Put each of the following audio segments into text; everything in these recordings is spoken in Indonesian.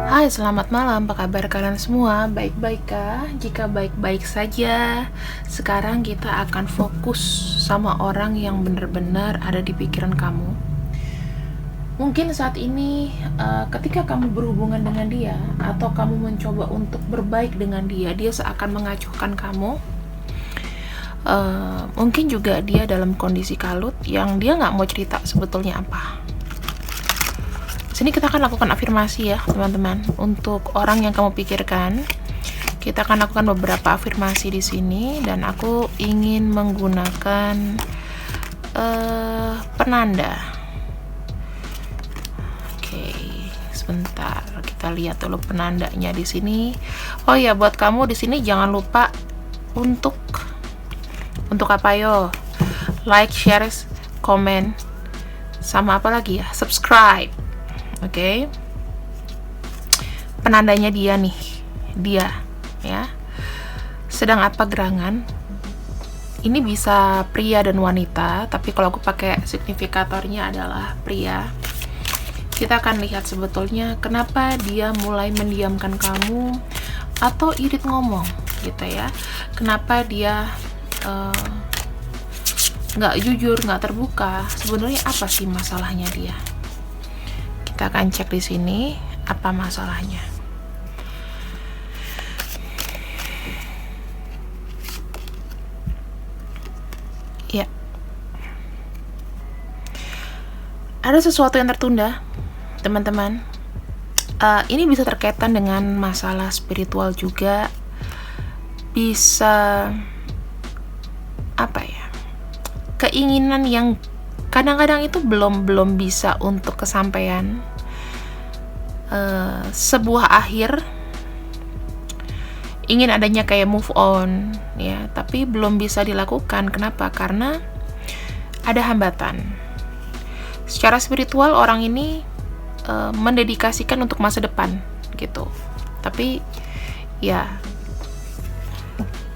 Hai, selamat malam. Apa kabar kalian semua? Baik-baik kah? Jika baik-baik saja, sekarang kita akan fokus sama orang yang benar-benar ada di pikiran kamu. Mungkin saat ini, ketika kamu berhubungan dengan dia, atau kamu mencoba untuk berbaik dengan dia, dia seakan mengacuhkan kamu. Mungkin juga dia dalam kondisi kalut yang dia nggak mau cerita sebetulnya apa. Sini kita akan lakukan afirmasi ya teman-teman. Untuk orang yang kamu pikirkan, kita akan lakukan beberapa afirmasi di sini, dan aku ingin menggunakan penanda. Oke, sebentar kita lihat dulu penandanya di sini. Oh ya, buat kamu di sini jangan lupa untuk apa yo? Like, share, komen, sama apa lagi ya? Subscribe. Oke. Penandanya dia nih. Dia ya. Sedang apa gerangan? Ini bisa pria dan wanita, tapi kalau aku pakai signifikatornya adalah pria. Kita akan lihat sebetulnya kenapa dia mulai mendiamkan kamu atau irit ngomong gitu ya. Kenapa dia nggak jujur, nggak terbuka. Sebenarnya apa sih masalahnya dia? Kita akan cek di sini apa masalahnya. Ya. Ada sesuatu yang tertunda, teman-teman. Ini bisa terkaitan dengan masalah spiritual juga. Bisa apa ya? Keinginan yang kadang-kadang itu belum bisa untuk kesampaian, sebuah akhir, ingin adanya kayak move on ya, tapi belum bisa dilakukan. Kenapa? Karena ada hambatan. Secara spiritual orang ini mendedikasikan untuk masa depan gitu, tapi ya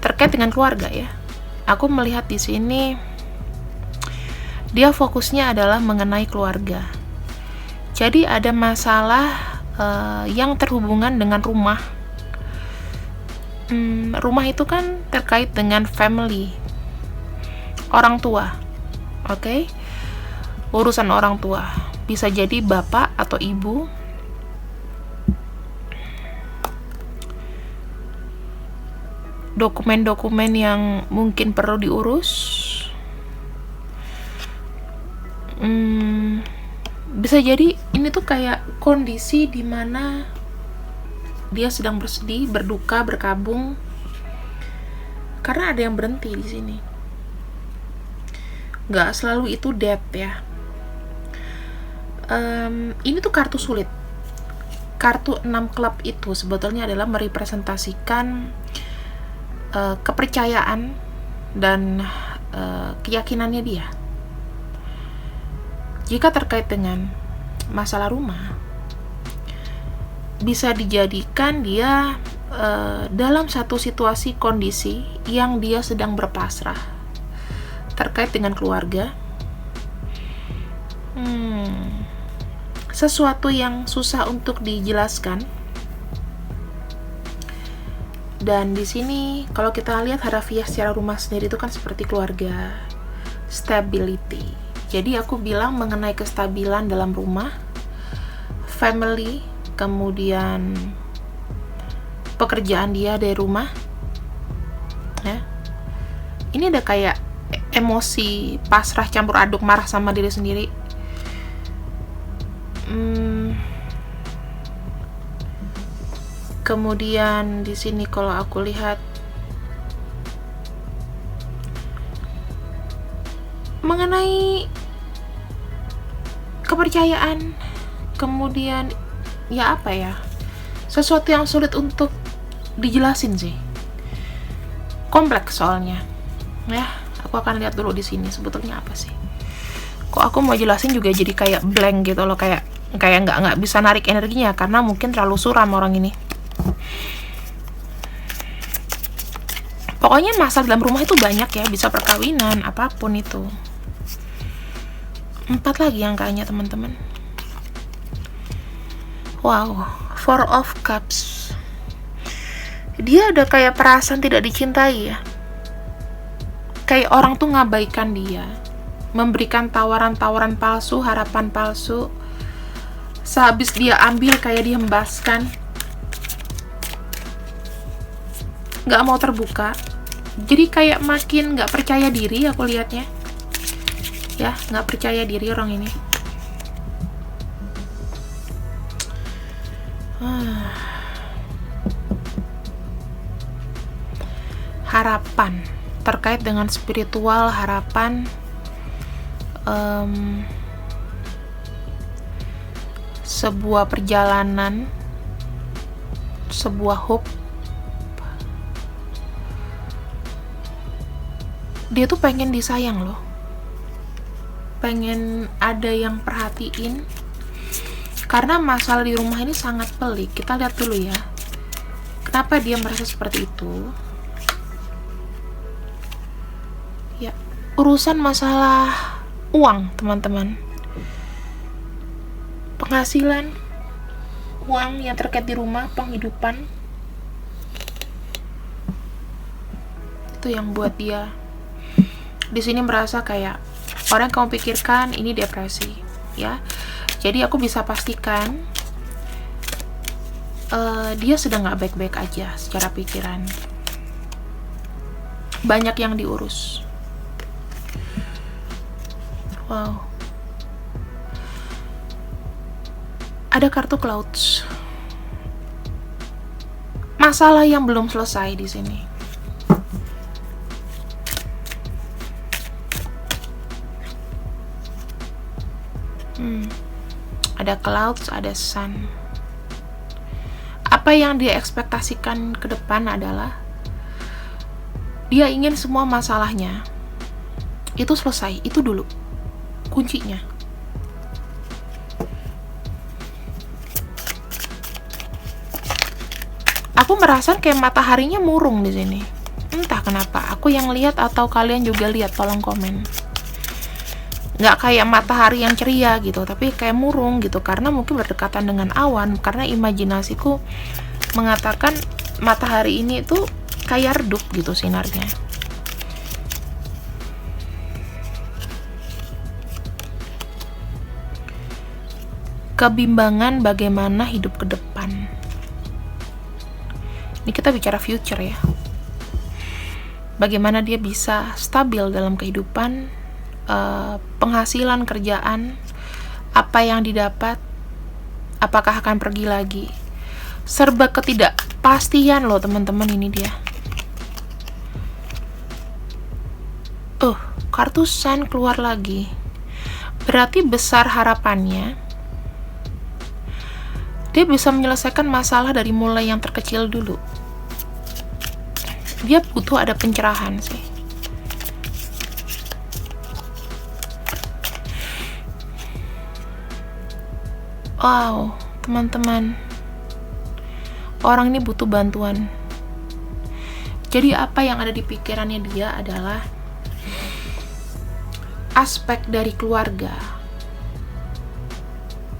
terkait dengan keluarga ya. Aku melihat di sini dia fokusnya adalah mengenai keluarga. Jadi ada masalah yang terhubungan dengan rumah. Rumah itu kan terkait dengan family, orang tua. Oke? Urusan orang tua. Bisa jadi bapak atau ibu. Dokumen-dokumen yang mungkin perlu diurus. Bisa jadi ini tuh kayak kondisi dimana dia sedang bersedih, berduka, berkabung, karena ada yang berhenti di sini. Gak selalu itu death ya. Ini tuh kartu sulit. Kartu 6 klub itu sebetulnya adalah merepresentasikan kepercayaan dan keyakinannya dia. Jika terkait dengan masalah rumah, bisa dijadikan dia dalam satu situasi kondisi yang dia sedang berpasrah terkait dengan keluarga. Sesuatu yang susah untuk dijelaskan. Dan di sini kalau kita lihat harafiah secara rumah sendiri itu kan seperti keluarga, stability. Jadi aku bilang mengenai kestabilan dalam rumah, family, kemudian pekerjaan dia dari rumah. Ya. Ini ada kayak emosi pasrah campur aduk, marah sama diri sendiri. Kemudian di sini kalau aku lihat mengenai kepercayaan, kemudian ya apa ya, sesuatu yang sulit untuk dijelasin sih, kompleks soalnya ya. Aku akan lihat dulu di sini sebetulnya apa sih. Kok aku mau jelasin juga jadi kayak blank gitu loh, kayak nggak bisa narik energinya karena mungkin terlalu suram orang ini. Pokoknya masalah dalam rumah itu banyak ya, bisa perkawinan, apapun itu. 4 lagi angkanya teman-teman. Wow, Four of Cups. Dia ada kayak perasaan tidak dicintai ya. Kayak orang tuh ngabaikan dia, memberikan tawaran-tawaran palsu, harapan palsu. Sehabis dia ambil kayak dihembaskan, nggak mau terbuka. Jadi kayak makin nggak percaya diri aku lihatnya. Ya, nggak percaya diri orang ini. Harapan terkait dengan spiritual, harapan, sebuah perjalanan, sebuah hope. Dia tuh pengen disayang loh, pengen ada yang perhatiin. Karena masalah di rumah ini sangat pelik. Kita lihat dulu ya, kenapa dia merasa seperti itu. Ya, urusan masalah uang, teman-teman. Penghasilan, uang yang terkait di rumah, penghidupan. Itu yang buat dia di sini merasa kayak orang yang kamu pikirkan ini depresi, ya. Jadi aku bisa pastikan dia sedang nggak baik-baik aja secara pikiran. Banyak yang diurus. Wow. Ada kartu clouds. Masalah yang belum selesai di sini. Ada clouds, ada sun. Apa yang dia ekspektasikan ke depan adalah dia ingin semua masalahnya itu selesai, itu dulu kuncinya. Aku merasa kayak mataharinya murung di sini. Entah kenapa, aku yang lihat atau kalian juga lihat, tolong komen. Nggak kayak matahari yang ceria gitu, tapi kayak murung gitu, karena mungkin berdekatan dengan awan, karena imajinasiku mengatakan matahari ini tuh kayak redup gitu sinarnya. Kebimbangan bagaimana hidup ke depan. Ini kita bicara future ya. Bagaimana dia bisa stabil dalam kehidupan, penghasilan, kerjaan, apa yang didapat, apakah akan pergi lagi. Serba ketidakpastian loh teman-teman, ini dia. Kartu Sun keluar lagi. Berarti besar harapannya dia bisa menyelesaikan masalah dari mulai yang terkecil dulu. Dia butuh ada pencerahan sih. Wow, teman-teman, orang ini butuh bantuan. Jadi apa yang ada di pikirannya dia adalah aspek dari keluarga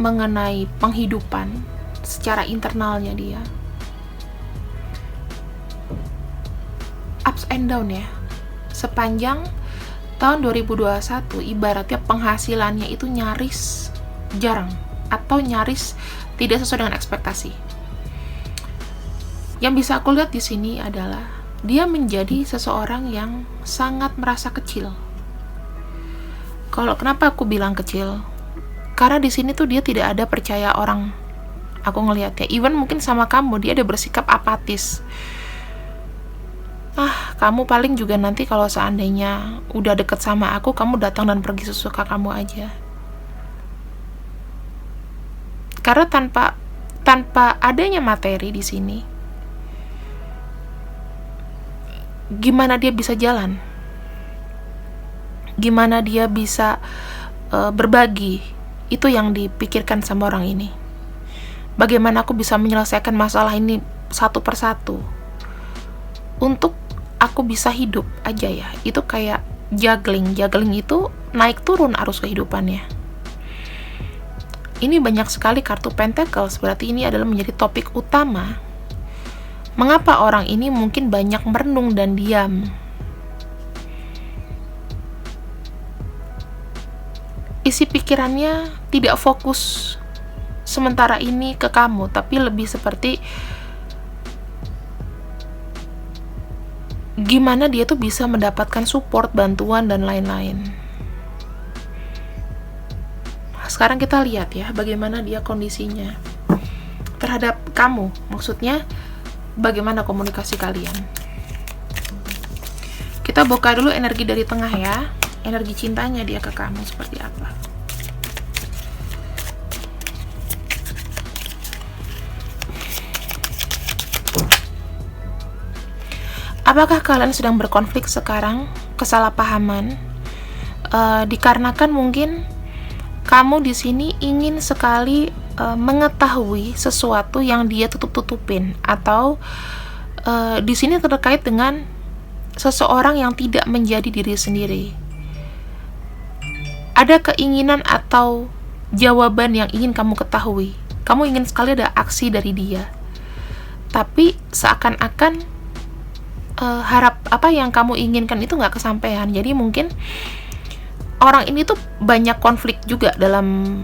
mengenai penghidupan secara internalnya dia. Ups and down ya. Sepanjang tahun 2021 ibaratnya penghasilannya itu nyaris jarang atau nyaris tidak sesuai dengan ekspektasi. Yang bisa aku lihat di sini adalah dia menjadi seseorang yang sangat merasa kecil. Kalau kenapa aku bilang kecil? Karena di sini tuh dia tidak ada percaya orang. Aku ngelihatnya, even mungkin sama kamu dia ada bersikap apatis. Kamu paling juga nanti kalau seandainya udah deket sama aku, kamu datang dan pergi sesuka kamu aja. Karena tanpa adanya materi di sini, gimana dia bisa jalan? Gimana dia bisa berbagi? Itu yang dipikirkan sama orang ini. Bagaimana aku bisa menyelesaikan masalah ini satu persatu untuk aku bisa hidup aja ya. Itu kayak juggling itu naik turun arus kehidupannya. ini banyak sekali kartu Pentacles, berarti ini adalah menjadi topik utama. Mengapa orang ini mungkin banyak merenung dan diam? Isi pikirannya tidak fokus sementara ini ke kamu, tapi lebih seperti gimana dia tuh bisa mendapatkan support, bantuan, dan lain-lain. Sekarang kita lihat ya, bagaimana dia kondisinya terhadap kamu. Maksudnya, bagaimana komunikasi kalian. Kita buka dulu energi dari tengah ya. Energi cintanya dia ke kamu seperti apa. Apakah kalian sedang berkonflik sekarang? Kesalahpahaman? Dikarenakan mungkin kamu di sini ingin sekali mengetahui sesuatu yang dia tutup-tutupin, atau di sini terkait dengan seseorang yang tidak menjadi diri sendiri. Ada keinginan atau jawaban yang ingin kamu ketahui. Kamu ingin sekali ada aksi dari dia, tapi seakan-akan harap apa yang kamu inginkan itu nggak kesampaian. Jadi mungkin orang ini tuh banyak konflik juga dalam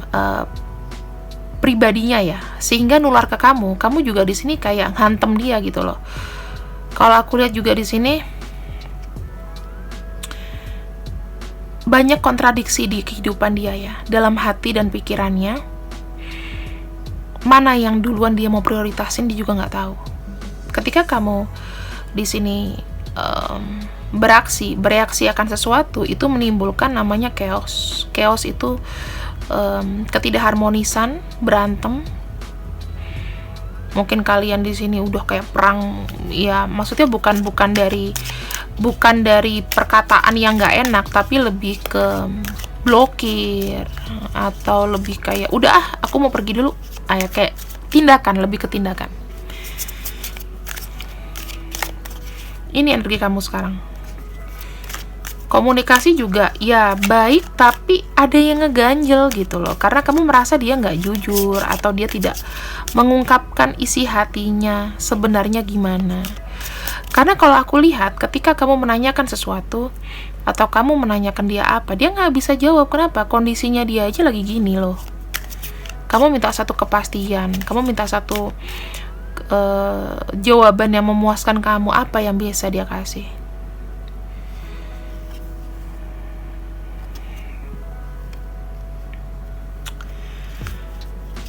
pribadinya ya, sehingga nular ke kamu. Kamu juga di sini kayak hantem dia gitu loh. Kalau aku lihat juga di sini banyak kontradiksi di kehidupan dia ya, dalam hati dan pikirannya. Mana yang duluan dia mau prioritasin dia juga nggak tahu. Ketika kamu di sini bereaksi akan sesuatu, itu menimbulkan namanya chaos. Chaos itu ketidakharmonisan, berantem. Mungkin kalian di sini udah kayak perang, ya maksudnya bukan dari perkataan yang nggak enak, tapi lebih ke blokir, atau lebih kayak udah aku mau pergi dulu, kayak tindakan, lebih ke tindakan. Ini energi kamu sekarang. Komunikasi juga ya baik, tapi ada yang ngeganjel gitu loh, karena kamu merasa dia nggak jujur, atau dia tidak mengungkapkan isi hatinya sebenarnya gimana. Karena kalau aku lihat, ketika kamu menanyakan sesuatu atau kamu menanyakan dia apa, dia nggak bisa jawab. Kenapa? Kondisinya dia aja lagi gini loh. Kamu minta satu kepastian, kamu minta satu jawaban yang memuaskan kamu. Apa yang biasa dia kasih?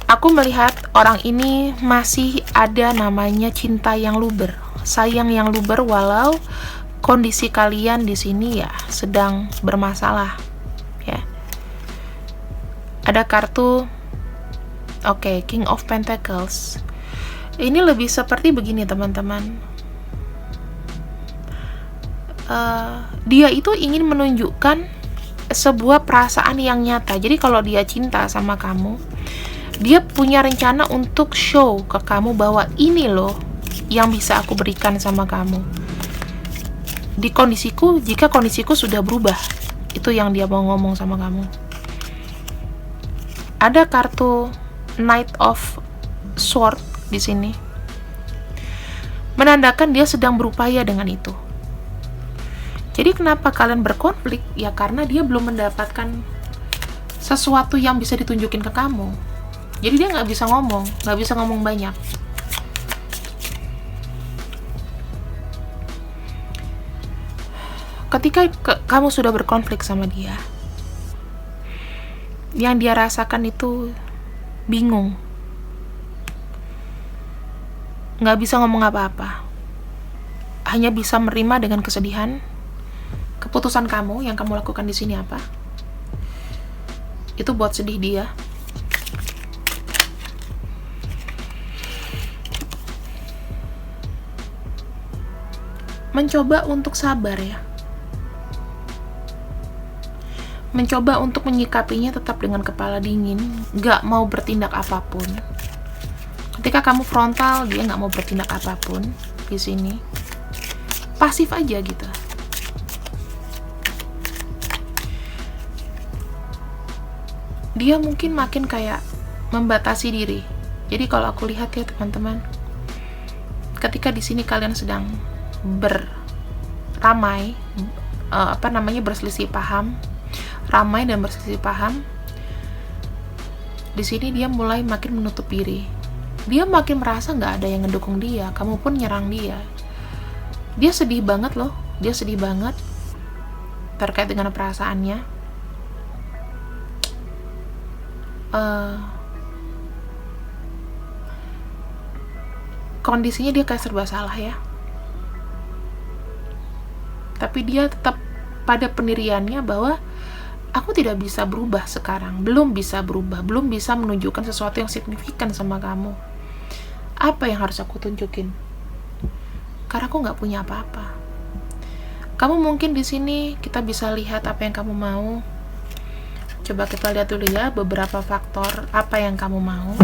Aku melihat orang ini masih ada namanya cinta yang luber, sayang yang luber, walau kondisi kalian di sini ya sedang bermasalah. Ya. Ada kartu, King of Pentacles. Ini lebih seperti begini teman-teman. Dia itu ingin menunjukkan sebuah perasaan yang nyata. Jadi kalau dia cinta sama kamu, dia punya rencana untuk show ke kamu bahwa ini loh yang bisa aku berikan sama kamu. Di kondisiku, jika kondisiku sudah berubah, itu yang dia mau ngomong sama kamu. Ada kartu Knight of Sword di sini, menandakan dia sedang berupaya dengan itu. Jadi kenapa kalian berkonflik? Ya karena dia belum mendapatkan sesuatu yang bisa ditunjukin ke kamu. Jadi dia nggak bisa ngomong banyak. Ketika kamu sudah berkonflik sama dia, yang dia rasakan itu bingung, nggak bisa ngomong apa-apa, hanya bisa menerima dengan kesedihan. Keputusan kamu yang kamu lakukan di sini apa? Itu buat sedih dia. Mencoba untuk sabar ya. Mencoba untuk menyikapinya tetap dengan kepala dingin, gak mau bertindak apapun. Ketika kamu frontal, dia gak mau bertindak apapun di sini. Pasif aja gitu. Dia mungkin makin kayak membatasi diri. Jadi kalau aku lihat ya teman-teman, ketika di sini kalian sedang beramai, berselisih paham, ramai dan berselisih paham, di sini dia mulai makin menutup diri. Dia makin merasa nggak ada yang ngedukung dia. Kamu pun nyerang dia. Dia sedih banget loh. Dia sedih banget terkait dengan perasaannya. Kondisinya dia kayak serba salah ya. Tapi dia tetap pada pendiriannya bahwa aku tidak bisa berubah sekarang, belum bisa berubah, belum bisa menunjukkan sesuatu yang signifikan sama kamu. Apa yang harus aku tunjukin? Karena aku nggak punya apa-apa. Kamu mungkin di sini kita bisa lihat apa yang kamu mau. Coba kita lihat dulu ya beberapa faktor apa yang kamu mau.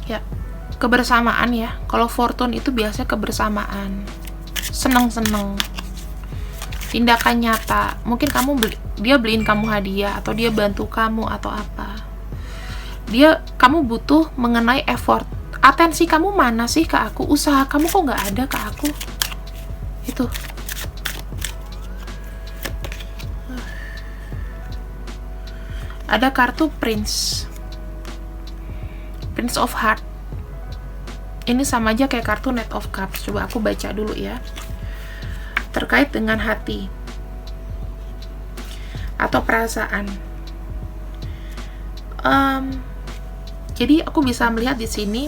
Ya, kebersamaan ya. Kalau fortune itu biasanya kebersamaan, seneng-seneng, tindakan nyata. Mungkin dia beliin kamu hadiah, atau dia bantu kamu atau apa. Kamu butuh mengenai effort. Atensi kamu mana sih ke aku? Usaha kamu kok nggak ada ke aku? Itu. Ada kartu Prince of Heart. Ini sama aja kayak kartu Knight of Cups. Coba aku baca dulu ya. Terkait dengan hati atau perasaan. Jadi aku bisa melihat di sini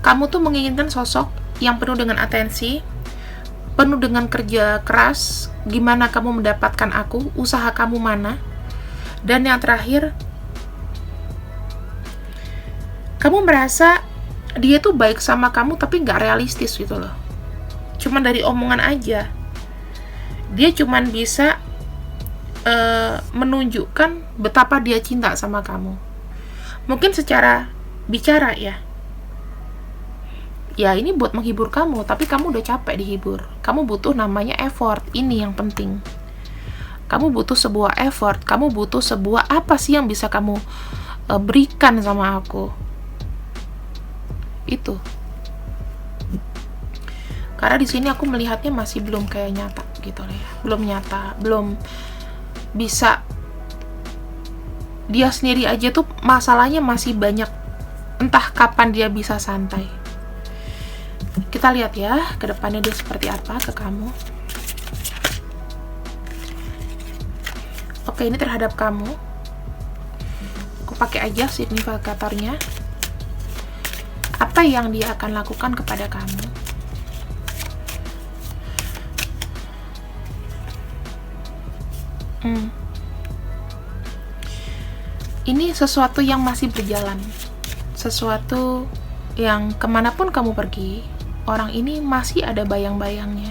kamu tuh menginginkan sosok yang penuh dengan atensi, penuh dengan kerja keras. Gimana kamu mendapatkan aku? Usaha kamu mana? Dan yang terakhir, kamu merasa dia tuh baik sama kamu tapi nggak realistis gitu loh. Cuman dari omongan aja. Dia cuman bisa menunjukkan betapa dia cinta sama kamu. Mungkin secara bicara ya. Ya ini buat menghibur kamu, tapi kamu udah capek dihibur. Kamu butuh namanya effort. Ini yang penting. Kamu butuh sebuah effort. Kamu butuh sebuah apa sih yang bisa kamu berikan sama aku. Itu. Karena di sini aku melihatnya masih belum kayak nyata gitu ya. Belum nyata, belum bisa. Dia sendiri aja tuh masalahnya masih banyak. Entah kapan dia bisa santai. Kita lihat ya ke depannya dia seperti apa ke kamu. Oke, ini terhadap kamu. Aku pakai aja signifikatornya. Apa yang dia akan lakukan kepada kamu? Ini sesuatu yang masih berjalan. Sesuatu yang kemanapun kamu pergi, orang ini masih ada bayang-bayangnya.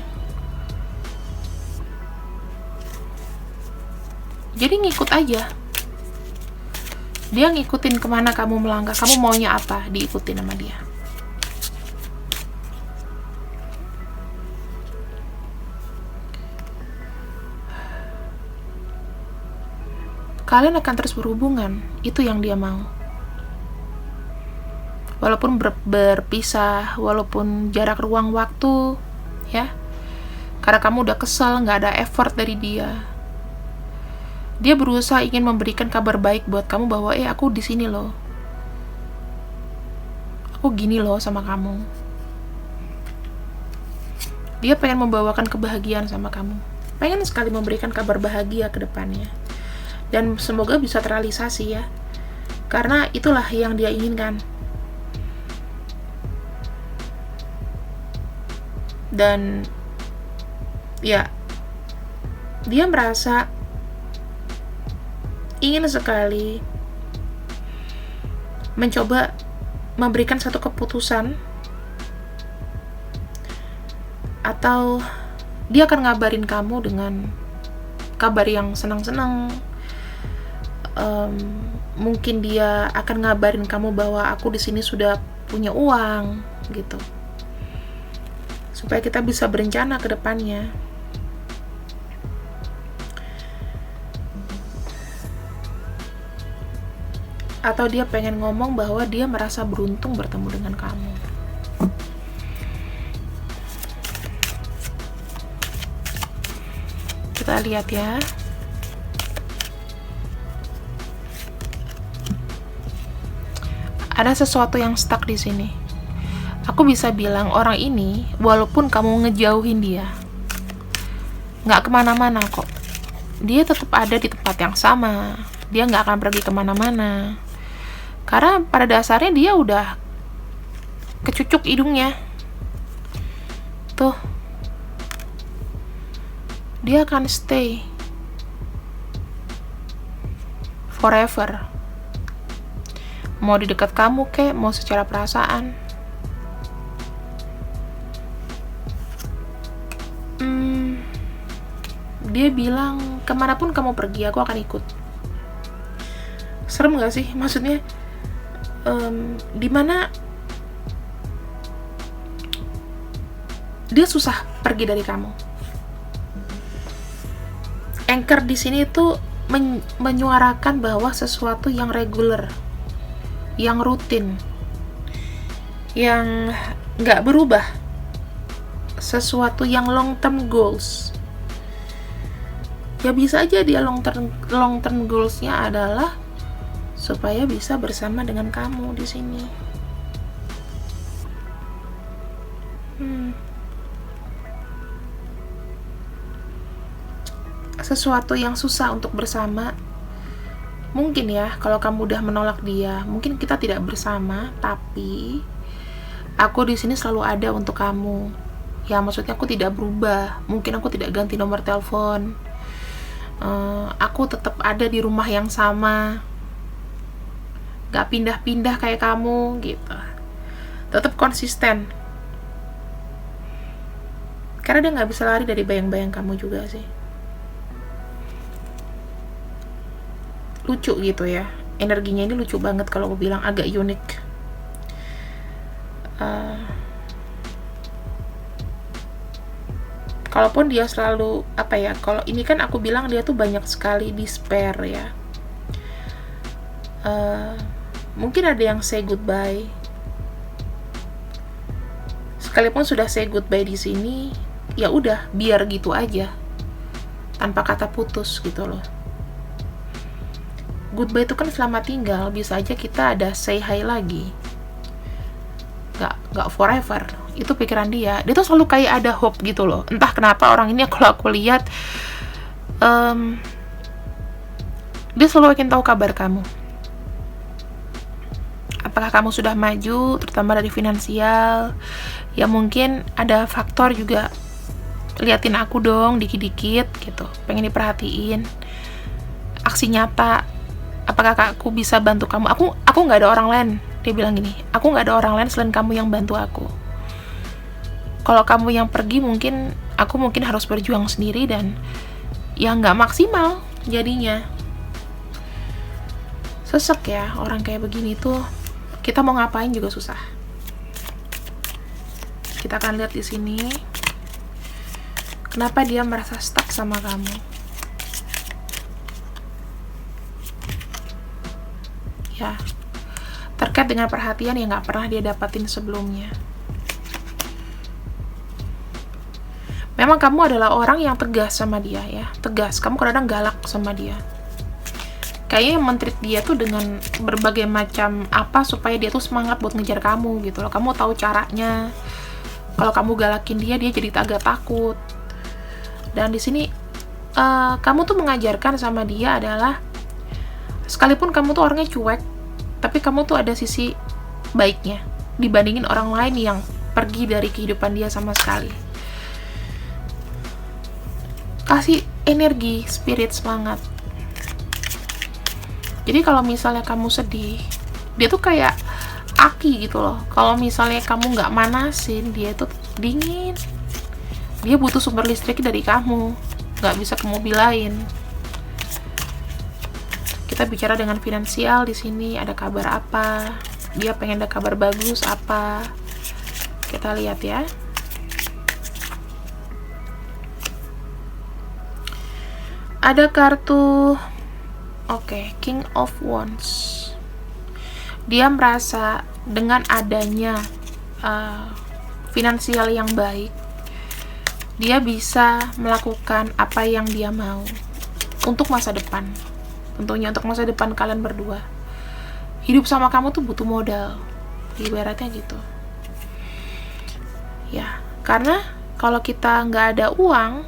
Jadi ngikut aja. Dia ngikutin kemana kamu melangkah. Kamu maunya apa, diikutin sama dia. Kalian akan terus berhubungan. Itu yang dia mau. Walaupun berpisah, walaupun jarak ruang waktu, ya. Karena kamu udah kesel, nggak ada effort dari dia. Dia berusaha ingin memberikan kabar baik buat kamu bahwa aku di sini loh. Aku gini loh sama kamu. Dia pengen membawakan kebahagiaan sama kamu. Pengen sekali memberikan kabar bahagia ke depannya. Dan semoga bisa terrealisasi ya. Karena itulah yang dia inginkan. Dan ya, dia merasa ingin sekali mencoba memberikan satu keputusan, atau dia akan ngabarin kamu dengan kabar yang senang-senang. Mungkin dia akan ngabarin kamu bahwa aku di sini sudah punya uang gitu. supaya kita bisa berencana ke depannya. Atau dia pengen ngomong bahwa dia merasa beruntung bertemu dengan kamu. Kita lihat ya. Ada sesuatu yang stuck di sini. Aku bisa bilang orang ini, walaupun kamu ngejauhin dia, nggak kemana-mana kok. Dia tetap ada di tempat yang sama. Dia nggak akan pergi kemana-mana. Karena pada dasarnya dia udah kecucuk hidungnya. Tuh. Dia akan stay forever. Mau di dekat kamu kek, mau secara perasaan. Dia bilang, kemanapun kamu pergi, aku akan ikut. Serem gak sih? Maksudnya, dimana dia susah pergi dari kamu. Anchor di sini tuh menyuarakan bahwa sesuatu yang regular, yang rutin, yang nggak berubah, sesuatu yang long term goals. Ya bisa aja dia long term goals-nya adalah supaya bisa bersama dengan kamu di sini. Sesuatu yang susah untuk bersama. Mungkin ya, kalau kamu udah menolak dia, mungkin kita tidak bersama, tapi aku di sini selalu ada untuk kamu. Ya, maksudnya aku tidak berubah. Mungkin aku tidak ganti nomor telepon. Aku tetap ada di rumah yang sama. Gak pindah-pindah kayak kamu gitu. Tetap konsisten. Karena dia gak bisa lari dari bayang-bayang kamu juga sih. Lucu gitu ya. Energinya ini lucu banget kalau aku bilang, agak unik. Kalaupun dia selalu, kalau ini kan aku bilang dia tuh banyak sekali despair ya. Mungkin ada yang say goodbye. Sekalipun sudah say goodbye di sini, ya udah biar gitu aja, tanpa kata putus gitu loh. Goodbye itu kan selamat tinggal, bisa aja kita ada say hi lagi. Gak forever. Itu pikiran dia. Dia tuh selalu kayak ada hope gitu loh. Entah kenapa orang ini kalau aku lihat, dia selalu ingin tahu kabar kamu. Apakah kamu sudah maju, terutama dari finansial? Ya mungkin ada faktor juga, liatin aku dong dikit-dikit gitu, pengen diperhatiin. Aksi nyata, apakah aku bisa bantu kamu? Aku nggak ada orang lain. Dia bilang gini, aku nggak ada orang lain selain kamu yang bantu aku. Kalau kamu yang pergi, aku mungkin harus berjuang sendiri dan ya nggak maksimal jadinya. Sesek ya orang kayak begini tuh. Kita mau ngapain juga susah. Kita akan lihat di sini kenapa dia merasa stuck sama kamu. Ya, terkait dengan perhatian yang nggak pernah dia dapatin sebelumnya. Memang kamu adalah orang yang tegas sama dia ya, tegas. Kamu kadang-kadang galak sama dia. Kayaknya men-treat dia tuh dengan berbagai macam apa supaya dia tuh semangat buat ngejar kamu gitu loh. Kamu tahu caranya. Kalau kamu galakin dia jadi agak takut. Dan di sini kamu tuh mengajarkan sama dia adalah, sekalipun kamu tuh orangnya cuek, tapi kamu tuh ada sisi baiknya dibandingin orang lain yang pergi dari kehidupan dia sama sekali. Kasih energi, spirit, semangat. Jadi kalau misalnya kamu sedih, dia tuh kayak aki gitu loh. Kalau misalnya kamu nggak manasin, dia tuh dingin. Dia butuh sumber listrik dari kamu, nggak bisa ke mobil lain. Kita bicara dengan finansial di sini, ada kabar apa? Dia pengen ada kabar bagus apa? Kita lihat ya. Ada kartu King of Wands. Dia merasa dengan adanya finansial yang baik, dia bisa melakukan apa yang dia mau untuk masa depan. Tentunya untuk masa depan kalian berdua. Hidup sama kamu tuh butuh modal, ibaratnya gitu ya. Karena kalau kita nggak ada uang,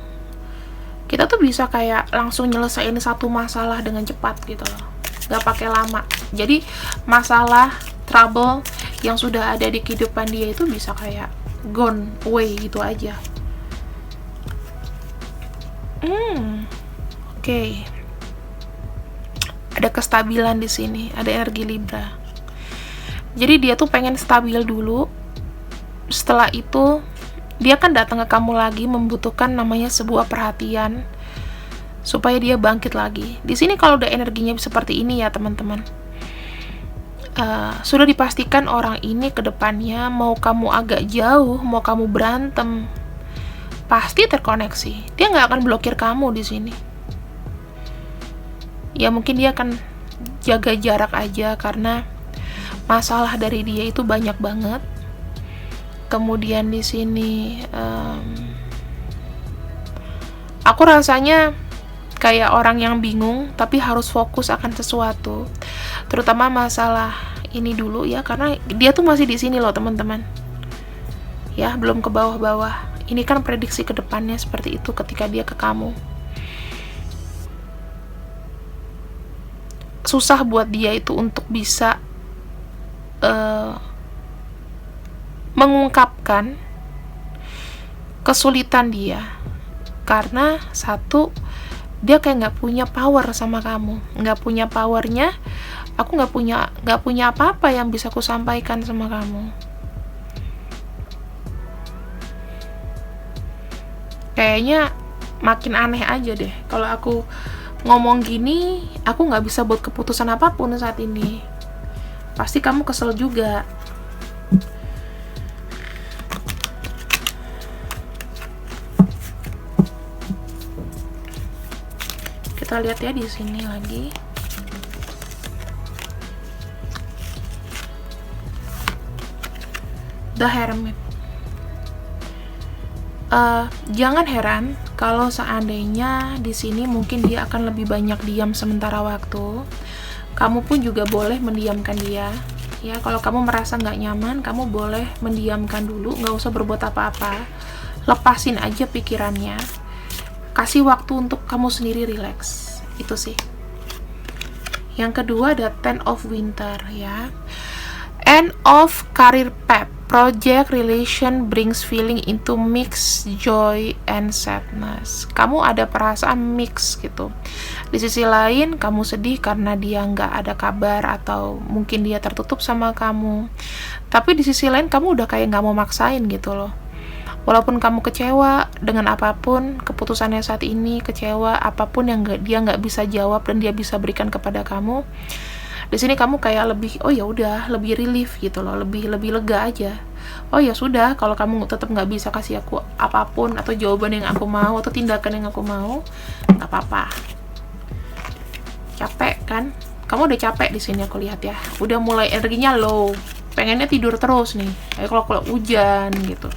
kita tuh bisa kayak langsung nyelesain satu masalah dengan cepat gitu loh, nggak pakai lama. Jadi masalah, trouble yang sudah ada di kehidupan dia itu bisa kayak gone away gitu aja. Oke. Ada kestabilan di sini, ada energi Libra. Jadi dia tuh pengen stabil dulu. Setelah itu dia kan datang ke kamu lagi, membutuhkan namanya sebuah perhatian supaya dia bangkit lagi. Di sini kalau udah energinya seperti ini ya teman-teman, sudah dipastikan orang ini ke depannya mau kamu agak jauh, mau kamu berantem, pasti terkoneksi. Dia nggak akan blokir kamu di sini. Ya mungkin dia akan jaga jarak aja karena masalah dari dia itu banyak banget. Kemudian di sini aku rasanya kayak orang yang bingung tapi harus fokus akan sesuatu, terutama masalah ini dulu ya, karena dia tuh masih di sini loh teman-teman ya, belum ke bawah-bawah. Ini kan prediksi ke depannya seperti itu ketika dia ke kamu. Susah buat dia itu untuk bisa mengungkapkan kesulitan dia, karena satu, dia kayak nggak punya power sama kamu, nggak punya powernya. Aku nggak punya apa-apa yang bisa aku sampaikan sama kamu. Kayaknya makin aneh aja deh kalau aku ngomong gini. Aku nggak bisa buat keputusan apapun saat ini. Pasti kamu kesel juga. Kita lihat ya di sini lagi. The Hermit. Jangan heran kalau seandainya di sini mungkin dia akan lebih banyak diam sementara waktu. Kamu pun juga boleh mendiamkan dia. Ya, kalau kamu merasa nggak nyaman, kamu boleh mendiamkan dulu, nggak usah berbuat apa-apa. Lepasin aja pikirannya. Kasih waktu untuk kamu sendiri relax. Itu sih. Yang kedua ada Ten of Winter ya. End of career path. Project relation brings feeling into mix joy and sadness. Kamu ada perasaan mix gitu. Di sisi lain kamu sedih karena dia nggak ada kabar atau mungkin dia tertutup sama kamu. Tapi di sisi lain kamu udah kayak nggak mau maksain gitu loh. Walaupun kamu kecewa dengan apapun keputusannya saat ini, kecewa apapun yang dia nggak bisa jawab dan dia bisa berikan kepada kamu. Di sini kamu kayak lebih, oh ya udah, lebih relief gitu loh, lebih lega aja. Oh ya sudah, kalau kamu tetap nggak bisa kasih aku apapun atau jawaban yang aku mau atau tindakan yang aku mau, nggak apa-apa. Capek kan? Kamu udah capek di sini aku lihat ya. Udah mulai energinya low, pengennya tidur terus nih. Kayak kalau hujan gitu.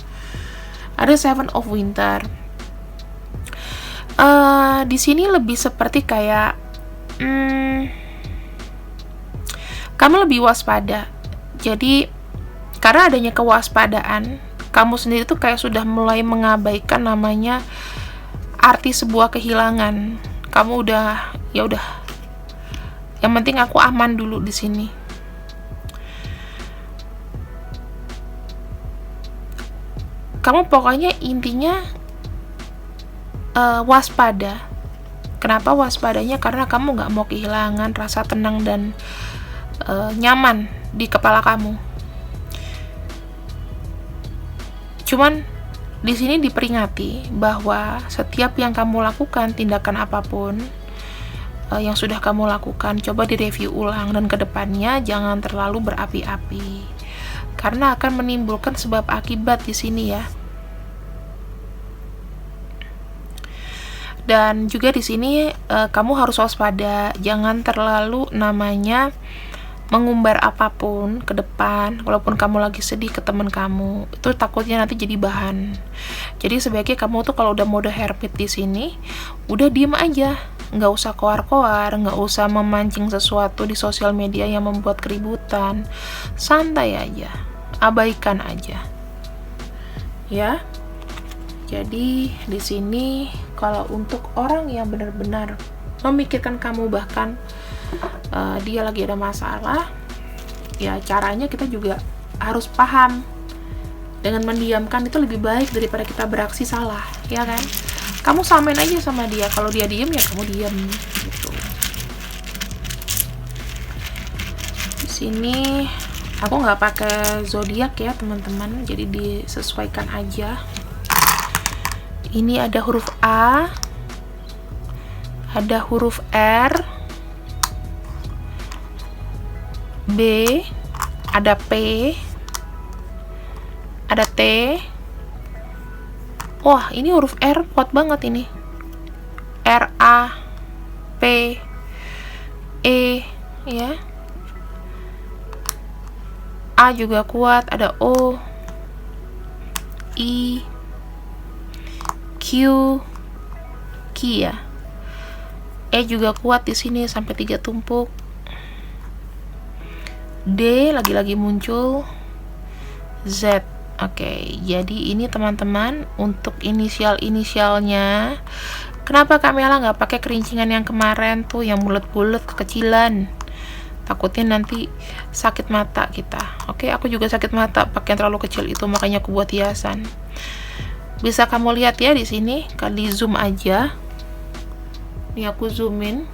Ada Seven of Winter. Di sini lebih seperti kayak kamu lebih waspada. Jadi karena adanya kewaspadaan, kamu sendiri tuh kayak sudah mulai mengabaikan namanya arti sebuah kehilangan. Kamu udah, ya udah, yang penting aku aman dulu di sini. Kamu pokoknya intinya waspada. Kenapa waspadanya? Karena kamu nggak mau kehilangan rasa tenang dan nyaman di kepala kamu. Cuman di sini diperingati bahwa setiap yang kamu lakukan, tindakan apapun yang sudah kamu lakukan, coba direview ulang dan kedepannya jangan terlalu berapi-api, karena akan menimbulkan sebab akibat di sini ya. Dan juga di sini kamu harus waspada, jangan terlalu namanya mengumbar apapun ke depan walaupun kamu lagi sedih ke teman kamu, itu takutnya nanti jadi bahan. Jadi sebaiknya kamu tuh kalau udah mode hermit di sini udah diem aja, nggak usah koar-koar, nggak usah memancing sesuatu di sosial media yang membuat keributan, santai aja, abaikan aja ya. Jadi di sini kalau untuk orang yang benar-benar memikirkan kamu, bahkan dia lagi ada masalah, ya caranya kita juga harus paham. Dengan mendiamkan itu lebih baik daripada kita beraksi salah, ya kan? Kamu samain aja sama dia, kalau dia diem ya kamu diem gitu. Di sini aku nggak pakai zodiak ya teman-teman, jadi disesuaikan aja. Ini ada huruf A, ada huruf R, B, ada P, ada T. Wah, ini huruf R kuat banget ini. R, A, P, E, ya. A juga kuat, ada O, I, Q, Q ya. E juga kuat di sini sampai 3 tumpuk. D lagi-lagi muncul. Z. Oke, jadi ini teman-teman untuk inisialnya. Kenapa Kak Mela nggak pakai kerincingan yang kemarin tuh, yang bulat-bulat kekecilan? Takutnya nanti sakit mata kita. Oke, aku juga sakit mata pakai yang terlalu kecil itu, makanya aku buat hiasan. Bisa kamu lihat ya di sini, kali zoom aja. Ini aku zoomin.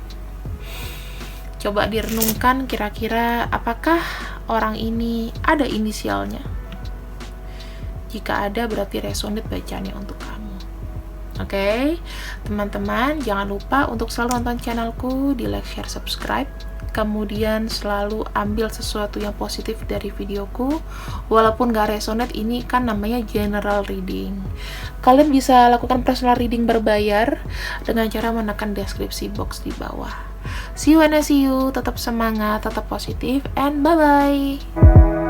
Coba direnungkan kira-kira apakah orang ini ada inisialnya. Jika ada berarti resonate bacaannya untuk kamu. Oke, teman-teman jangan lupa untuk selalu nonton channelku, di like, share, subscribe. Kemudian selalu ambil sesuatu yang positif dari videoku. Walaupun gak resonate, ini kan namanya general reading. Kalian bisa lakukan personal reading berbayar dengan cara menekan deskripsi box di bawah. See you when I see you. Tetap semangat, tetap positif, and bye-bye.